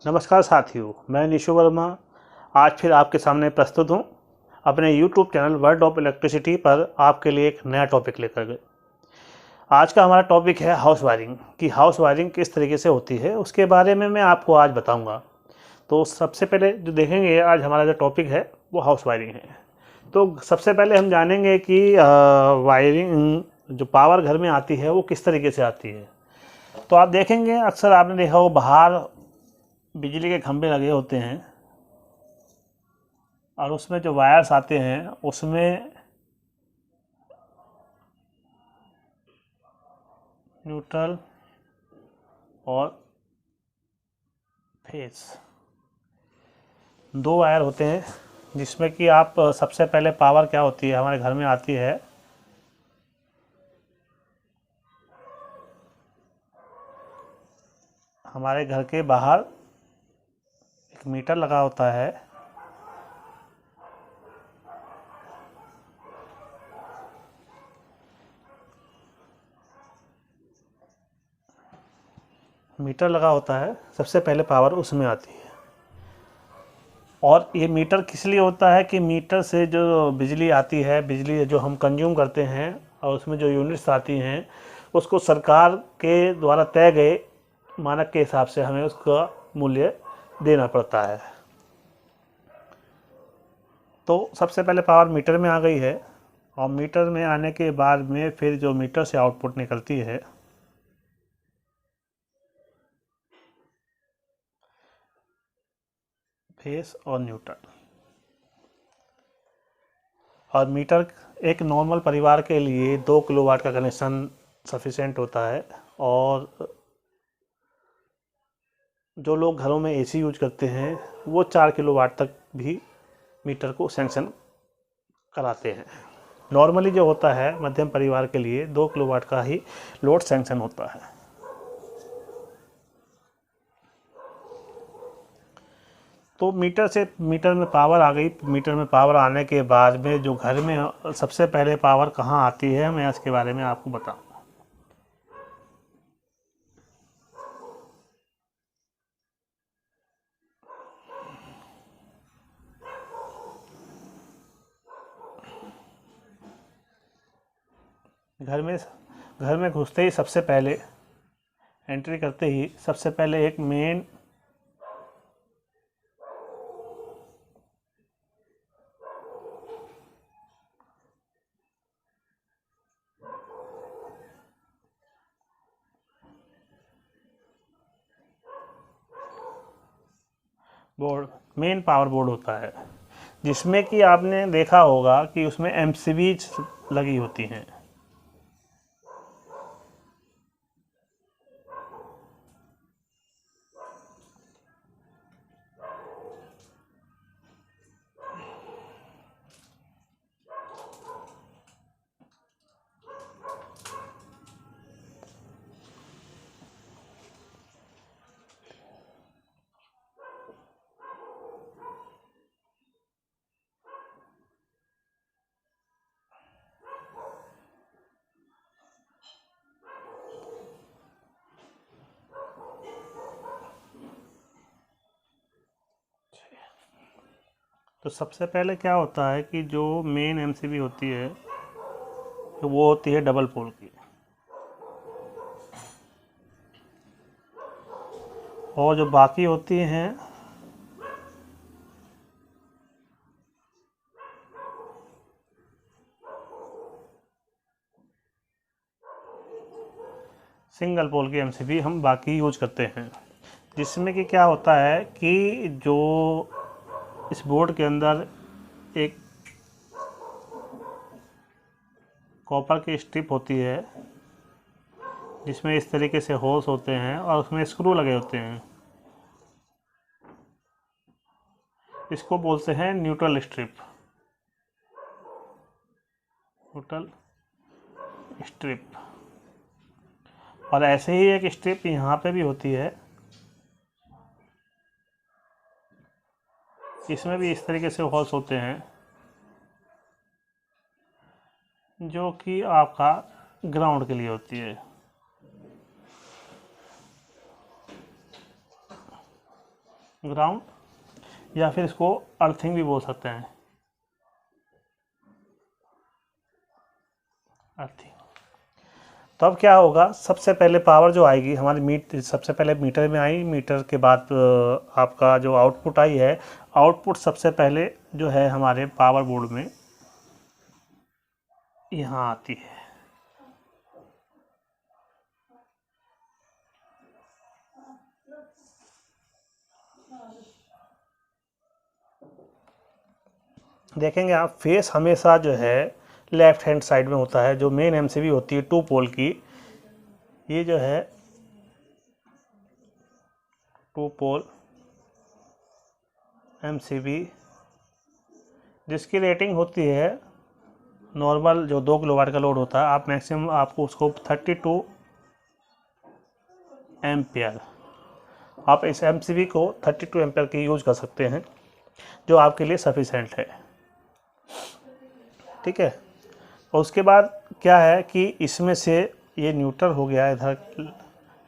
नमस्कार साथियों, मैं निशु वर्मा आज फिर आपके सामने प्रस्तुत हूँ अपने YouTube channel world of electricity पर आपके लिए एक नया टॉपिक लेकर गए। आज का हमारा टॉपिक है हाउस वायरिंग कि हाउस वायरिंग किस तरीके से होती है, उसके बारे में मैं आपको आज बताऊंगा। तो सबसे पहले जो देखेंगे आज हमारा जो टॉपिक है वो हाउस वायरिंग है। तो सबसे पहले हम जानेंगे कि वायरिंग जो पावर घर में आती है वो किस तरीके से आती है। तो आप देखेंगे अक्सर आपने देखा हो बाहर बिजली के खंभे लगे होते हैं और उसमें जो वायर्स आते हैं उसमें न्यूट्रल और फेस दो वायर होते हैं, जिसमें कि आप सबसे पहले पावर क्या होती है हमारे घर में आती है हमारे घर के बाहर एक मीटर लगा होता है। मीटर लगा होता है, सबसे पहले पावर उसमें आती है। और ये मीटर किस लिए होता है कि मीटर से जो बिजली आती है, बिजली जो हम कंज्यूम करते हैं और उसमें जो यूनिट्स आती हैं उसको सरकार के द्वारा तय गए मानक के हिसाब से हमें उसका मूल्य देना पड़ता है। तो सबसे पहले पावर मीटर में आ गई है और मीटर में आने के बाद में फिर जो मीटर से आउटपुट निकलती है फेस और न्यूट्रल। और मीटर एक नॉर्मल परिवार के लिए 2 किलोवाट का कनेक्शन सफिशेंट होता है। और जो लोग घरों में एसी यूज करते हैं वो 4 किलोवाट तक भी मीटर को सैंक्शन कराते हैं। नॉर्मली जो होता है मध्यम परिवार के लिए 2 किलोवाट का ही लोड सैंक्शन होता है। तो मीटर में पावर आ गई। मीटर में पावर आने के बाद में जो घर में सबसे पहले पावर कहाँ आती है मैं इसके बारे में आपको बताऊँ। घर में घुसते ही सबसे पहले एंट्री करते ही सबसे पहले एक मेन मेन पावर बोर्ड होता है, जिसमें कि आपने देखा होगा कि उसमें एमसीबी लगी होती हैं। तो सबसे पहले क्या होता है कि जो मेन एमसीबी होती है तो वो होती है डबल पोल की, और जो बाकी होती हैं सिंगल पोल की एमसीबी हम बाकी यूज करते हैं। जिसमें कि क्या होता है कि जो इस बोर्ड के अंदर एक कॉपर की स्ट्रिप होती है, जिसमें इस तरीके से होल्स होते हैं और उसमें स्क्रू लगे होते हैं। इसको बोलते हैं न्यूट्रल स्ट्रिप। Neutral strip. और ऐसे ही एक स्ट्रिप यहाँ पे भी होती है, इसमें भी इस तरीके से होल्स होते हैं, जो कि आपका ग्राउंड के लिए होती है। ग्राउंड या फिर इसको अर्थिंग भी बोल सकते हैं, अर्थिंग। तो अब क्या होगा, सबसे पहले पावर जो आएगी हमारी सबसे पहले मीटर में आई, मीटर के बाद आपका जो आउटपुट आई है, आउटपुट सबसे पहले जो है हमारे पावर बोर्ड में यहाँ आती है। देखेंगे आप, फेस हमेशा जो है लेफ्ट हैंड साइड में होता है। जो मेन एमसीबी होती है 2 पोल की, ये जो है 2 पोल एमसीबी, जिसकी रेटिंग होती है नॉर्मल जो 2 किलोवाट का लोड होता है, आप मैक्सिमम आपको उसको 32 एम्पियर, आप इस एमसीबी को 32 एम्पियर की यूज कर सकते हैं, जो आपके लिए सफिशेंट है। ठीक है। और उसके बाद क्या है कि इसमें से ये न्यूट्रल हो गया इधर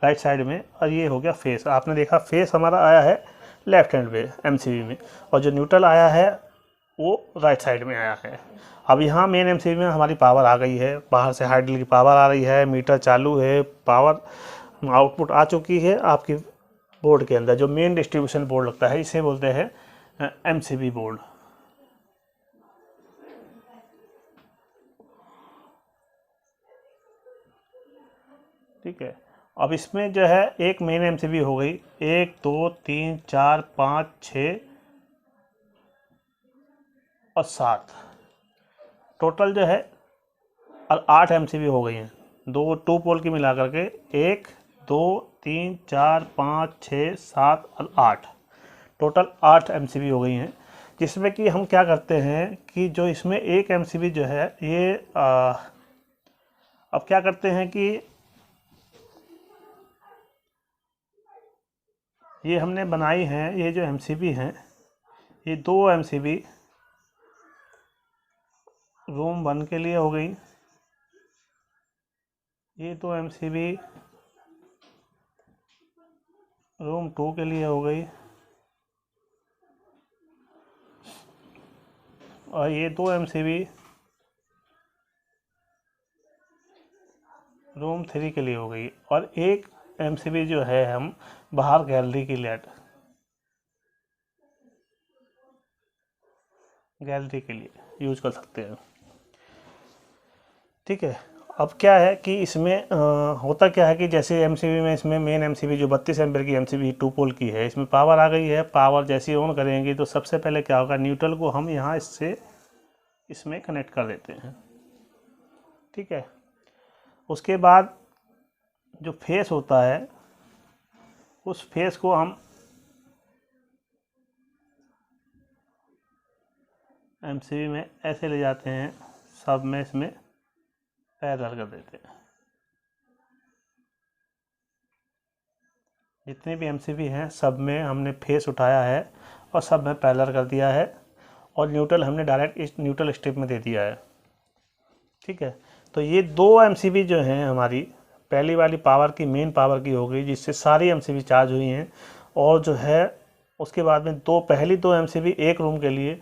राइट साइड में, और ये हो गया फेस। आपने देखा फेस हमारा आया है लेफ्ट हैंड पे एमसीबी में, और जो न्यूट्रल आया है वो राइट साइड में आया है। अब यहाँ मेन एमसीबी में हमारी पावर आ गई है, बाहर से हाइडल की पावर आ रही है, मीटर चालू है, पावर आउटपुट आ चुकी है आपकी बोर्ड के अंदर। जो मेन डिस्ट्रीब्यूशन बोर्ड लगता है, इसे बोलते हैं एमसीबी बोर्ड। ठीक है। अब इसमें जो है एक मेन एमसीबी हो गई, 1 2 3 4 5 6 और 7, टोटल जो है और 8 एमसीबी हो गई हैं, 2 पोल की मिला करके 1 2 3 4 5 6 7 और 8, टोटल 8 एमसीबी हो गई हैं। जिसमें कि हम क्या करते हैं कि जो इसमें एक एमसीबी जो है ये अब क्या करते हैं कि ये हमने बनाई हैं, ये जो एमसीबी हैं, ये 2 एमसीबी रूम 1 के लिए हो गई, ये 2 एमसीबी रूम 2 के लिए हो गई, और ये 2 एमसीबी रूम 3 के लिए हो गई, और एक एमसीबी जो है हम बाहर गैलरी की लाइट, गैलरी के लिए यूज कर सकते हैं। ठीक है। अब क्या है कि इसमें होता क्या है कि जैसे एमसीबी में, इसमें मेन एमसीबी जो 32 एम्पीयर की एमसीबी 2 पोल की है, इसमें पावर आ गई है। पावर जैसे ही ऑन करेंगे तो सबसे पहले क्या होगा, न्यूट्रल को हम यहाँ इससे इसमें कनेक्ट कर देते हैं। ठीक है। उसके बाद जो फेस होता है, उस फेस को हम एमसीबी में ऐसे ले जाते हैं, सब में इसमें पैरेलल कर देते हैं। जितने भी एमसीबी हैं सब में हमने फेस उठाया है और सब में पैरेलल कर दिया है, और न्यूट्रल हमने डायरेक्ट इस न्यूट्रल स्ट्रिप में दे दिया है। ठीक है। तो ये 2 एमसीबी जो हैं हमारी, पहली वाली पावर की, मेन पावर की हो गई, जिससे सारी एमसीबी चार्ज हुई हैं। और जो है उसके बाद में पहली 2 एमसीबी एक रूम के लिए,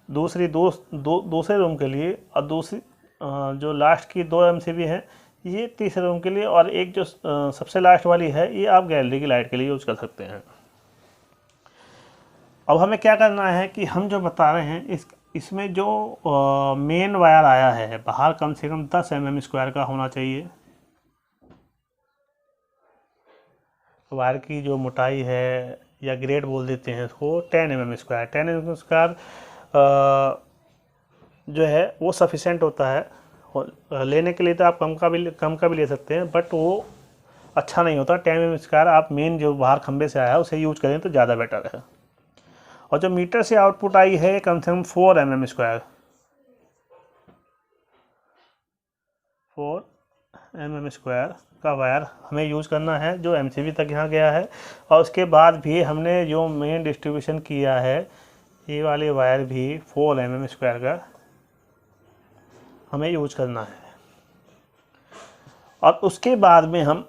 दूसरे रूम के लिए, और दूसरी जो लास्ट की 2 एमसीबी हैं ये तीसरे रूम के लिए, और एक जो सबसे लास्ट वाली है ये आप गैलरी की लाइट के लिए यूज़ कर सकते हैं। अब हमें क्या करना है कि हम जो बता रहे हैं इसमें जो मेन वायर आया है बाहर, कम से कम 10 mm² का होना चाहिए। वायर की जो मोटाई है, या ग्रेड बोल देते हैं इसको, 10 mm²। 10 mm² जो है वो सफिशेंट होता है। और लेने के लिए तो आप कम का भी ले सकते हैं, बट वो अच्छा नहीं होता। 10 mm² आप मेन जो बाहर खंबे से आया है उसे यूज करें तो ज़्यादा बेटर है। और जो मीटर से आउटपुट आई है कम से कम 4 mm², 4 mm² का वायर हमें यूज़ करना है, जो एमसीबी तक यहाँ गया है। और उसके बाद भी हमने जो मेन डिस्ट्रीब्यूशन किया है, ये वाले वायर भी 4 mm² का हमें यूज करना है। और उसके बाद में हम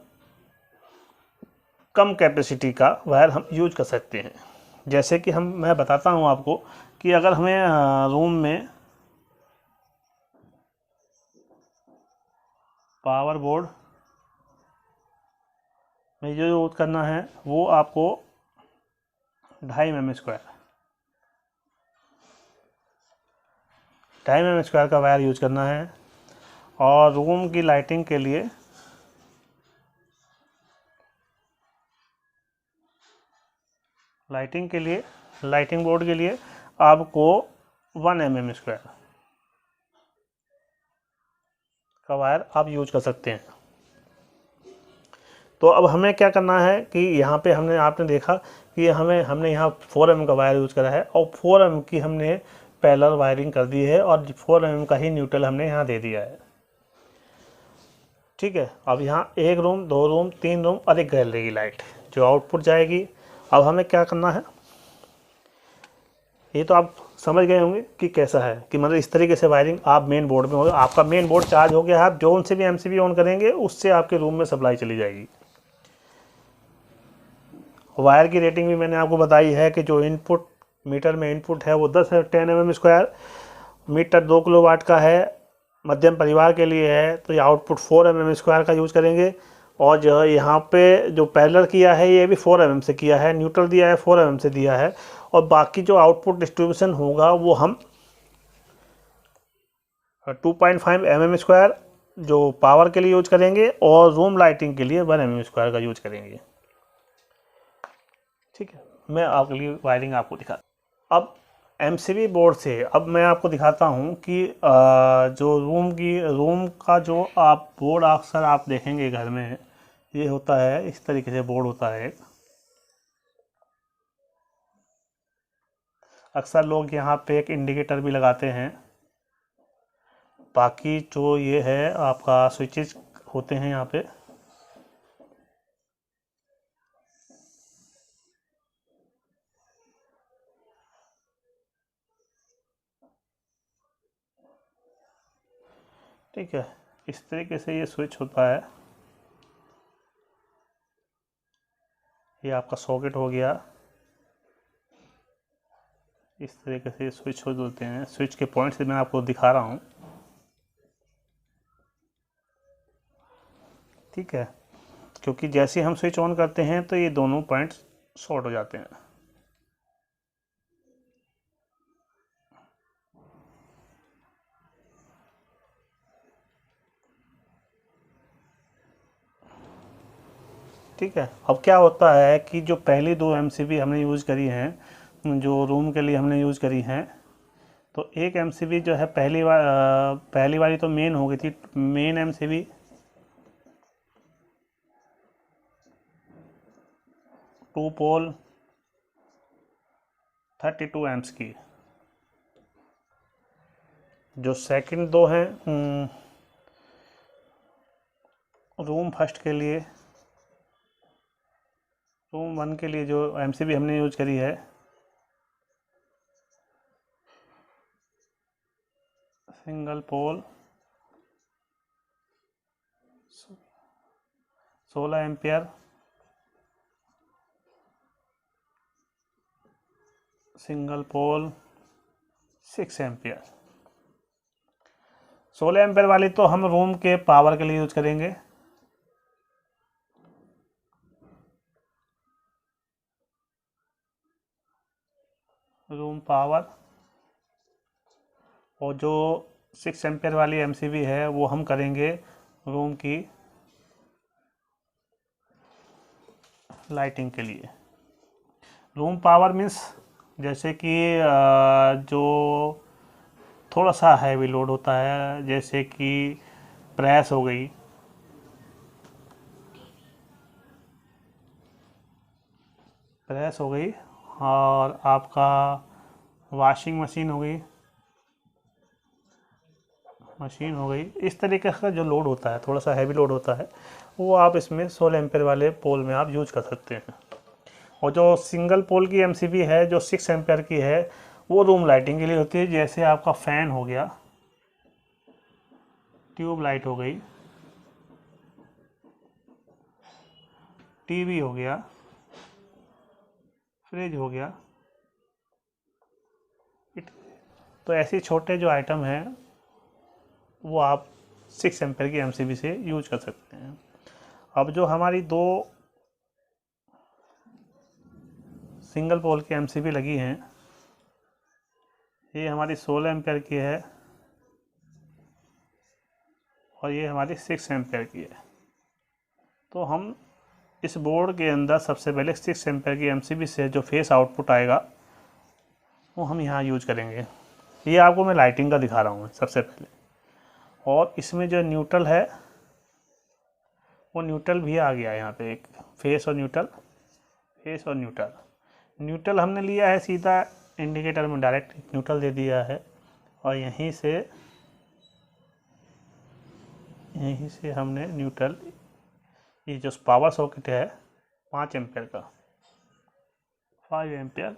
कम कैपेसिटी का वायर हम यूज कर सकते हैं। जैसे कि मैं बताता हूँ आपको कि अगर हमें रूम में पावर बोर्ड में जो यूज़ करना है वो आपको 2.5 mm² 2.5 mm² का वायर यूज करना है। और रूम की लाइटिंग के लिए लाइटिंग बोर्ड के लिए आपको 1 mm² का वायर आप यूज कर सकते हैं। तो अब हमें क्या करना है कि यहाँ पे आपने देखा कि हमने यहाँ 4 mm का वायर यूज करा है और 4 mm की हमने पैरेलल वायरिंग कर दी है और 4 mm का ही न्यूट्रल हमने यहाँ दे दिया है। ठीक है, अब यहाँ 1 रूम, 2 रूम, 3 रूम और एक गैलरी की लाइट जो आउटपुट जाएगी। अब हमें क्या करना है, ये तो आप समझ गए होंगे कि कैसा है, कि मतलब इस तरीके से वायरिंग आप मेन बोर्ड में होगा। आपका मेन बोर्ड चार्ज हो गया है, आप जो से भी एमसीबी ऑन करेंगे उससे आपके रूम में सप्लाई चली जाएगी। वायर की रेटिंग भी मैंने आपको बताई है कि जो इनपुट मीटर में इनपुट है वो 10 10 mm²। मीटर 2 किलोवाट का है, मध्यम परिवार के लिए है, तो ये आउटपुट 4 mm² का यूज़ करेंगे। और जो यहाँ पे जो पैरेलल किया है ये भी 4 mm से किया है, न्यूट्रल दिया है 4 mm से दिया है। और बाकी जो आउटपुट डिस्ट्रीब्यूशन होगा वो हम 2.5 mm² जो पावर के लिए यूज करेंगे और रूम लाइटिंग के लिए 1 mm² का यूज करेंगे। ठीक है, मैं आपके लिए वायरिंग आपको दिखा। अब एमसीबी बोर्ड से अब मैं आपको दिखाता हूँ कि जो रूम का जो आप बोर्ड अक्सर आप देखेंगे घर में, ये होता है इस तरीके से बोर्ड होता है। अक्सर लोग यहाँ पे एक इंडिकेटर भी लगाते हैं। बाकी जो ये है आपका स्विचेस होते हैं यहाँ पे, ठीक है, इस तरीके से ये स्विच होता है। ये आपका सॉकेट हो गया, इस तरीके से स्विच हो होते हैं। स्विच के पॉइंट से मैं आपको दिखा रहा हूँ। ठीक है, क्योंकि जैसे हम स्विच ऑन करते हैं तो ये दोनों पॉइंट्स शॉर्ट हो जाते हैं। ठीक है, अब क्या होता है कि जो पहली 2 एमसीबी हमने यूज़ करी हैं, जो रूम के लिए हमने यूज़ करी हैं, तो एक एमसीबी जो है पहली वाली तो मेन हो गई थी, मेन एमसीबी 2 पोल 32 एम्प्स की। जो सेकंड 2 हैं रूम फर्स्ट के लिए, रूम 1 के लिए जो एमसीबी हमने यूज करी है, single pole 16 ampere, single pole 6 ampere. 16 ampere वाली तो हम रूम के पावर के लिए यूज करेंगे। Room power. और जो 6 एम्पियर वाली एमसीबी है वो हम करेंगे रूम की लाइटिंग के लिए। रूम पावर मीन्स जैसे कि जो थोड़ा सा हैवी लोड होता है, जैसे कि प्रेस हो गई, और आपका वॉशिंग मशीन हो गई, इस तरीके का जो लोड होता है, थोड़ा सा हैवी लोड होता है, वो आप इसमें 16 एम्पियर वाले पोल में आप यूज कर सकते हैं। और जो सिंगल पोल की एमसीबी है जो 6 एम्पियर की है, वो रूम लाइटिंग के लिए होती है। जैसे आपका फैन हो गया, ट्यूब लाइट हो गई, टीवी हो गया, फ्रिज हो गया, तो ऐसे छोटे जो आइटम हैं वो आप 6 एम्पेयर की एमसीबी से यूज कर सकते हैं। अब जो हमारी 2 सिंगल पोल की एमसीबी लगी हैं, ये हमारी 16 एम्पेयर की है और ये हमारी 6 एम्पेयर की है। तो हम इस बोर्ड के अंदर सबसे पहले 6 एम्पेयर की एमसीबी से जो फेस आउटपुट आएगा वो हम यहाँ यूज करेंगे। ये आपको मैं लाइटिंग का दिखा रहा हूँ सबसे पहले। और इसमें जो न्यूट्रल है वो न्यूट्रल भी आ गया है यहाँ पे, एक फेस और न्यूट्रल, फेस और न्यूट्रल। न्यूट्रल हमने लिया है सीधा इंडिकेटर में डायरेक्ट न्यूट्रल दे दिया है और यहीं से हमने न्यूट्रल, ये जो पावर सॉकेट है 5 एम्पेयर का, 5 एम्पेयर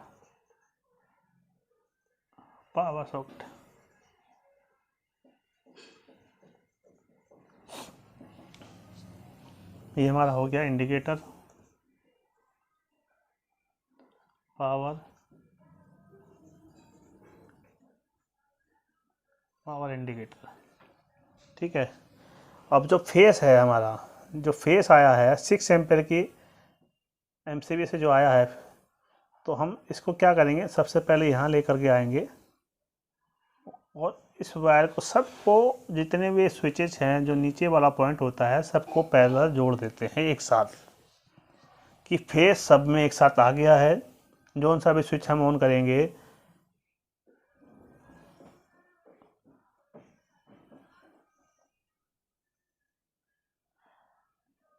पावर सॉकेट, ये हमारा हो गया इंडिकेटर, पावर इंडिकेटर। ठीक है। अब जो फेस है हमारा, जो फेस आया है 6 एम्पेयर की एमसीबी से जो आया है, तो हम इसको क्या करेंगे, सबसे पहले यहाँ लेकर के आएंगे और इस वायर को, सबको जितने भी स्विचेस हैं जो नीचे वाला पॉइंट होता है सबको पैरेलल जोड़ देते हैं एक साथ, कि फेस सब में एक साथ आ गया है। जो सा भी स्विच हम ऑन करेंगे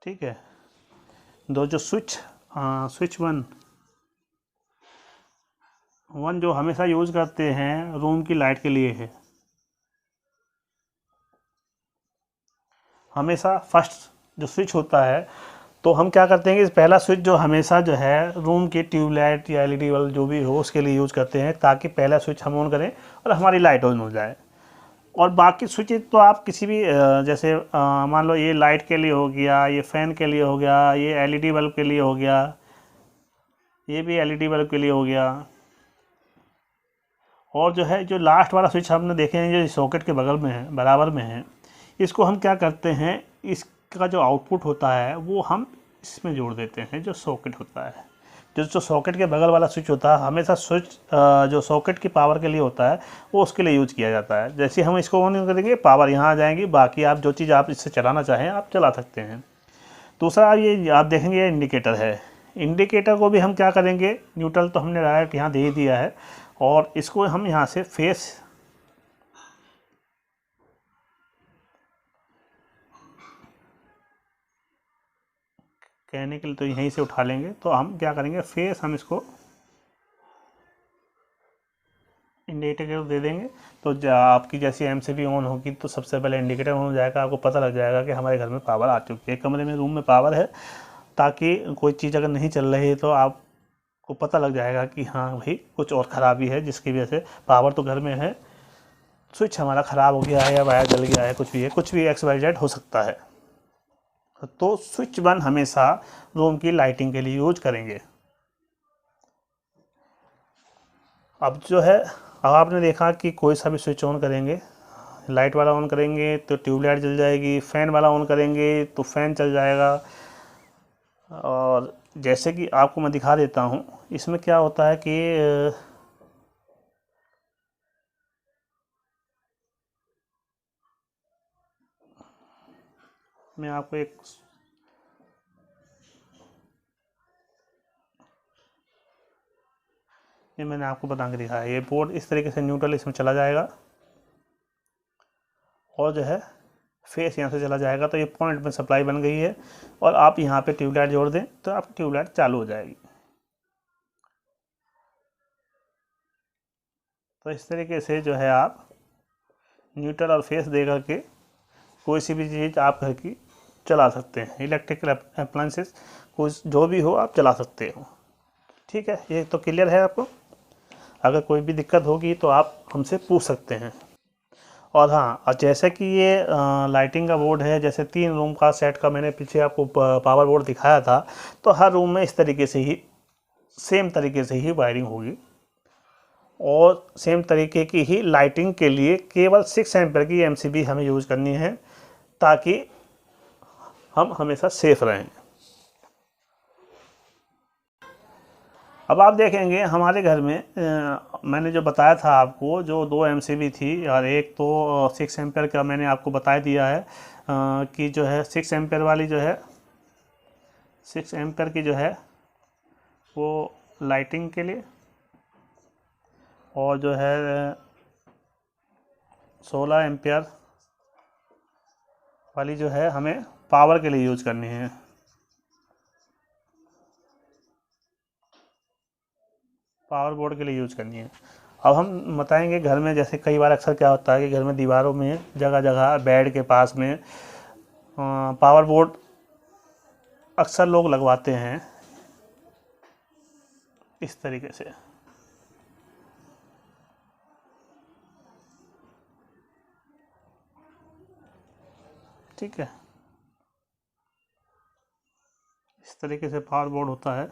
ठीक है, दो जो स्विच वन जो हमेशा यूज़ करते हैं रूम की लाइट के लिए है, हमेशा फर्स्ट जो स्विच होता है, तो हम क्या करते हैं कि पहला स्विच जो हमेशा जो है रूम की ट्यूबलाइट या एलईडी बल्ब जो भी हो उसके लिए यूज़ करते हैं, ताकि पहला स्विच हम ऑन करें और हमारी लाइट ऑन हो जाए। और बाकी स्विचेज तो आप किसी भी जैसे मान लो ये लाइट के लिए हो गया, ये फ़ैन के लिए हो गया, ये एलईडी बल्ब के लिए हो गया, ये भी एलईडी बल्ब के लिए हो गया। और जो है जो लास्ट वाला स्विच हमने देखे हैं जो सॉकेट के बगल में है, बराबर में है, इसको हम क्या करते हैं, इसका जो आउटपुट होता है वो हम इसमें जोड़ देते हैं। जो सॉकेट होता है, जो सॉकेट के बगल वाला स्विच होता है, हमेशा स्विच जो सॉकेट की पावर के लिए होता है वो उसके लिए यूज किया जाता है। जैसे हम इसको ऑन करेंगे पावर यहाँ आ जाएंगी, बाकी आप जो चीज़ आप इससे चलाना चाहें आप चला सकते हैं। दूसरा ये आप देखेंगे ये इंडिकेटर है, इंडिकेटर को भी हम क्या करेंगे, न्यूट्रल तो हमने डायरेक्ट यहाँ दे ही दिया है और इसको हम यहाँ से फेस कहने के लिए तो यहीं से उठा लेंगे। तो हम क्या करेंगे, फेस हम इसको इंडिकेटर दे देंगे। तो आपकी जैसी एमसीबी ऑन होगी तो सबसे पहले इंडिकेटर ऑन हो जाएगा, आपको पता लग जाएगा कि हमारे घर में पावर आ चुकी है, कमरे में रूम में पावर है, ताकि कोई चीज़ अगर नहीं चल रही है तो आपको पता लग जाएगा कि हाँ भाई कुछ और ख़राबी है, जिसकी वजह से पावर तो घर में है, स्विच हमारा ख़राब हो गया है या वायर जल गया है, कुछ भी XYZ हो सकता है। तो स्विच वन हमेशा रूम की लाइटिंग के लिए यूज करेंगे। अब जो है, अब आपने देखा कि कोई सा भी स्विच ऑन करेंगे, लाइट वाला ऑन करेंगे तो ट्यूबलाइट जल जाएगी, फ़ैन वाला ऑन करेंगे तो फ़ैन चल जाएगा। और जैसे कि आपको मैं दिखा देता हूँ, इसमें क्या होता है कि मैं आपको ये मैंने आपको बता के दिखाया, ये बोर्ड इस तरीके से न्यूट्रल इसमें चला जाएगा और जो है फेस यहाँ से चला जाएगा। तो ये पॉइंट में सप्लाई बन गई है और आप यहाँ पे ट्यूबलाइट जोड़ दें तो आपकी ट्यूबलाइट चालू हो जाएगी। तो इस तरीके से जो है आप न्यूट्रल और फेस दे करके कोई सी भी चीज़ आप घर की चला सकते हैं, इलेक्ट्रिकल अप्लायंसेस कुछ जो भी हो आप चला सकते हो। ठीक है, ये तो क्लियर है आपको। अगर कोई भी दिक्कत होगी तो आप हमसे पूछ सकते हैं। और हाँ, जैसे कि ये लाइटिंग का बोर्ड है, जैसे 3 रूम का सेट का मैंने पीछे आपको पावर बोर्ड दिखाया था, तो हर रूम में इस तरीके से ही सेम तरीके से ही वायरिंग होगी। और सेम तरीके की ही लाइटिंग के लिए केवल 6 एम्पीयर की एमसीबी हमें यूज़ करनी है, ताकि हम हमेशा सेफ रहें। अब आप देखेंगे हमारे घर में मैंने जो बताया था आपको, जो 2 एमसीबी थी और एक तो 6 एम्पीयर का मैंने आपको बता दिया है कि जो है 6 एम्पीयर वाली जो है 6 एम्पीयर की जो है वो लाइटिंग के लिए, और जो है 16 एम्पीयर वाली जो है हमें पावर के लिए यूज़ करनी है। पावर बोर्ड के लिए यूज़ करनी है। अब हम बताएंगे घर में, जैसे कई बार अक्सर क्या होता है कि घर में दीवारों में जगह जगह बेड के पास में पावर बोर्ड अक्सर लोग लगवाते हैं इस तरीके से। ठीक है, इस तरीके से पावर बोर्ड होता है।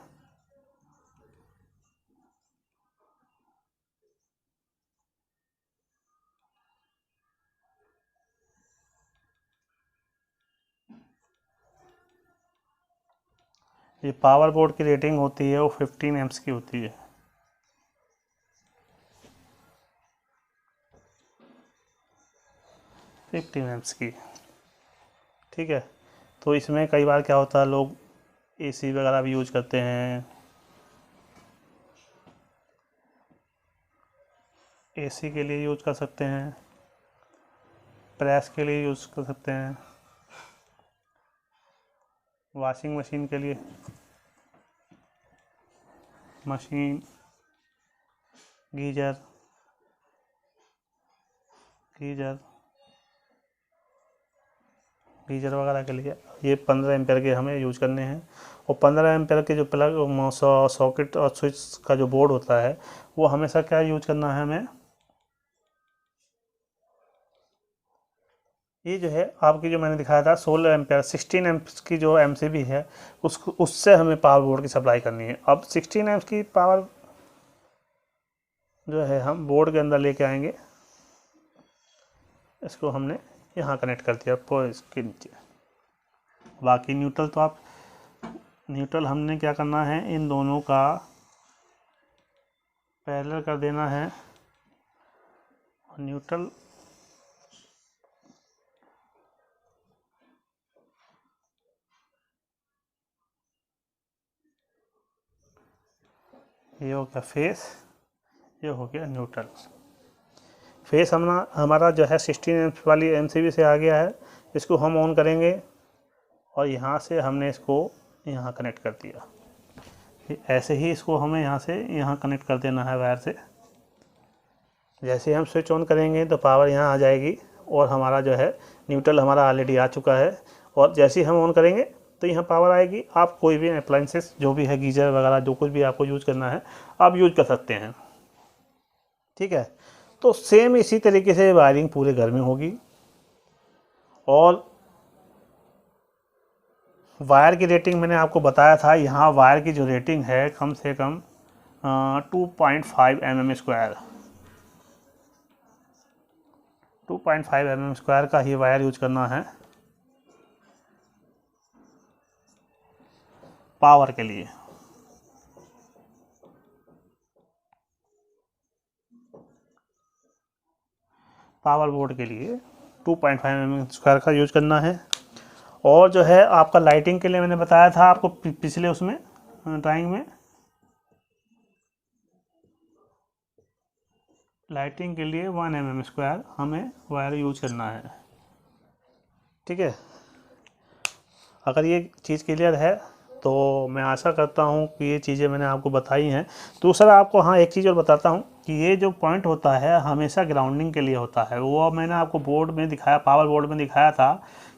ये पावर बोर्ड की रेटिंग होती है वो 15 एम्प्स की होती है। एम्प्स की, ठीक है। तो इसमें कई बार क्या होता है, लोग एसी वगैरह भी यूज करते हैं, एसी के लिए यूज कर सकते हैं, प्रेस के लिए यूज कर सकते हैं, वॉशिंग मशीन के लिए, मशीन, गीजर गीजर वगैरह के लिए ये 15 एम्पेयर के हमें यूज करने हैं। और 15 एम्पेयर के जो प्लग सॉकेट और स्विच का जो बोर्ड होता है वो हमेशा क्या यूज करना है हमें, ये जो है आपकी जो मैंने दिखाया था 16 एम्पेयर 16 एम्प्स की जो एमसीबी है उससे हमें पावर बोर्ड की सप्लाई करनी है। अब 16 एम्प्स की पावर जो है हम बोर्ड के अंदर लेके आएंगे, इसको हमने यहाँ कनेक्ट कर दिया इसके नीचे। बाकी न्यूट्रल तो आप न्यूट्रल हमने क्या करना है, इन दोनों का पैरेलल कर देना है। न्यूट्रल ये हो गया फेस, ये हो गया न्यूट्रल। फेस हमारा जो है 16 एम्प्स वाली एमसीबी से आ गया है, इसको हम ऑन करेंगे और यहाँ से हमने इसको यहाँ कनेक्ट कर दिया। ऐसे ही इसको हमें यहाँ से यहाँ कनेक्ट कर देना है वायर से। जैसे हम स्विच ऑन करेंगे तो पावर यहाँ आ जाएगी और हमारा जो है न्यूट्रल हमारा ऑलरेडी आ चुका है, और जैसे ही हम ऑन करेंगे तो यहाँ पावर आएगी। आप कोई भी अप्लाइंसेस जो भी है, गीजर वगैरह जो कुछ भी आपको यूज़ करना है आप यूज कर सकते हैं। ठीक है, तो सेम इसी तरीके से वायरिंग पूरे घर में होगी। और वायर की रेटिंग मैंने आपको बताया था, यहाँ वायर की जो रेटिंग है कम से कम 2.5 mm स्क्वायर, 2.5 mm स्क्वायर का ही वायर यूज करना है पावर के लिए। पावर बोर्ड के लिए 2.5 mm स्क्वायर का यूज करना है। और जो है आपका लाइटिंग के लिए मैंने बताया था आपको पिछले उसमें ड्राइंग में, लाइटिंग के लिए 1 mm स्क्वायर हमें वायर यूज करना है। ठीक है, अगर ये चीज़ क्लियर है तो मैं आशा करता हूँ कि ये चीज़ें मैंने आपको बताई हैं। दूसरा आपको हाँ एक चीज़ और बताता हूँ कि ये जो पॉइंट होता है हमेशा ग्राउंडिंग के लिए होता है। वो मैंने आपको बोर्ड में दिखाया, पावर बोर्ड में दिखाया था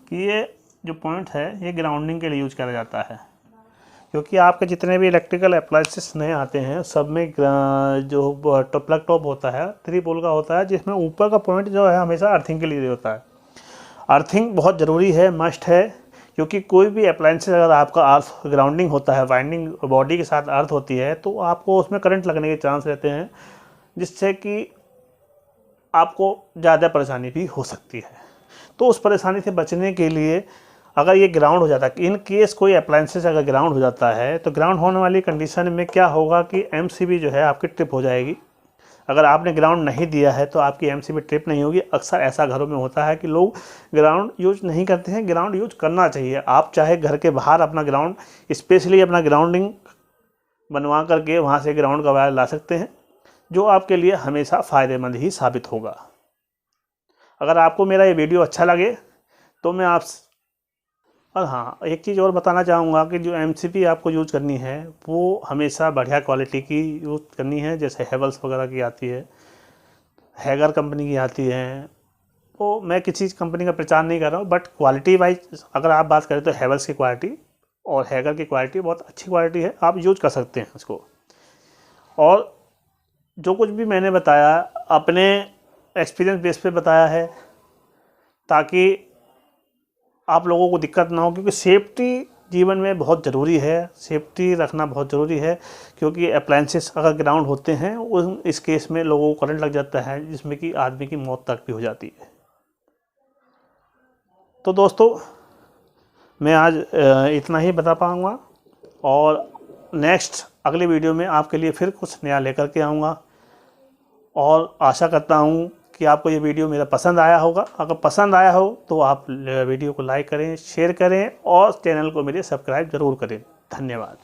कि ये जो पॉइंट है ये ग्राउंडिंग के लिए यूज करा जाता है, क्योंकि आपके जितने भी इलेक्ट्रिकल अप्लायंसेस नए आते हैं सब में जो प्लग टॉप होता है 3 पोल का होता है, जिसमें ऊपर का पॉइंट जो है हमेशा अर्थिंग के लिए होता है। अर्थिंग बहुत ज़रूरी है, मस्ट है, क्योंकि कोई भी अप्लायंसेस अगर आपका अर्थ ग्राउंडिंग होता है, वाइंडिंग बॉडी के साथ अर्थ होती है, तो आपको उसमें करंट लगने के चांस रहते हैं। जिससे कि आपको ज़्यादा परेशानी भी हो सकती है। तो उस परेशानी से बचने के लिए अगर ये ग्राउंड हो जाता है, इन केस कोई अप्लायंसेस अगर ग्राउंड हो जाता है, तो ग्राउंड होने वाली कंडीशन में क्या होगा कि एमसीबी जो है आपकी ट्रिप हो जाएगी। अगर आपने ग्राउंड नहीं दिया है तो आपकी एमसीबी ट्रिप नहीं होगी। अक्सर ऐसा घरों में होता है कि लोग ग्राउंड यूज नहीं करते हैं। ग्राउंड यूज करना चाहिए। आप चाहे घर के बाहर अपना ग्राउंड, स्पेशली अपना ग्राउंडिंग बनवा करके वहाँ से ग्राउंड का वायर ला सकते हैं, जो आपके लिए हमेशा फ़ायदेमंद ही साबित होगा। अगर आपको मेरा ये वीडियो अच्छा लगे तो मैं और हाँ, एक चीज़ और बताना चाहूँगा कि जो एमसीबी आपको यूज़ करनी है वो हमेशा बढ़िया क्वालिटी की यूज़ करनी है। जैसे हेवल्स वगैरह की आती है, हैगर कंपनी की आती है। तो मैं किसी कंपनी का प्रचार नहीं कर रहा हूँ, बट क्वालिटी वाइज अगर आप बात करें तो हेवल्स की क्वालिटी और हैगर की क्वालिटी बहुत अच्छी क्वालिटी है, आप यूज कर सकते हैं उसको। और जो कुछ भी मैंने बताया अपने एक्सपीरियंस बेस पे बताया है, ताकि आप लोगों को दिक्कत ना हो, क्योंकि सेफ्टी जीवन में बहुत ज़रूरी है। सेफ्टी रखना बहुत ज़रूरी है, क्योंकि अप्लायंसेस अगर ग्राउंड होते हैं इस केस में लोगों को करंट लग जाता है, जिसमें कि आदमी की मौत तक भी हो जाती है। तो दोस्तों, मैं आज इतना ही बता पाऊँगा, और नेक्स्ट अगले वीडियो में आपके लिए फिर कुछ नया लेकर के आऊँगा। और आशा करता हूँ कि आपको ये वीडियो मेरा पसंद आया होगा। अगर पसंद आया हो तो आप वीडियो को लाइक करें, शेयर करें और चैनल को मेरे सब्सक्राइब ज़रूर करें। धन्यवाद।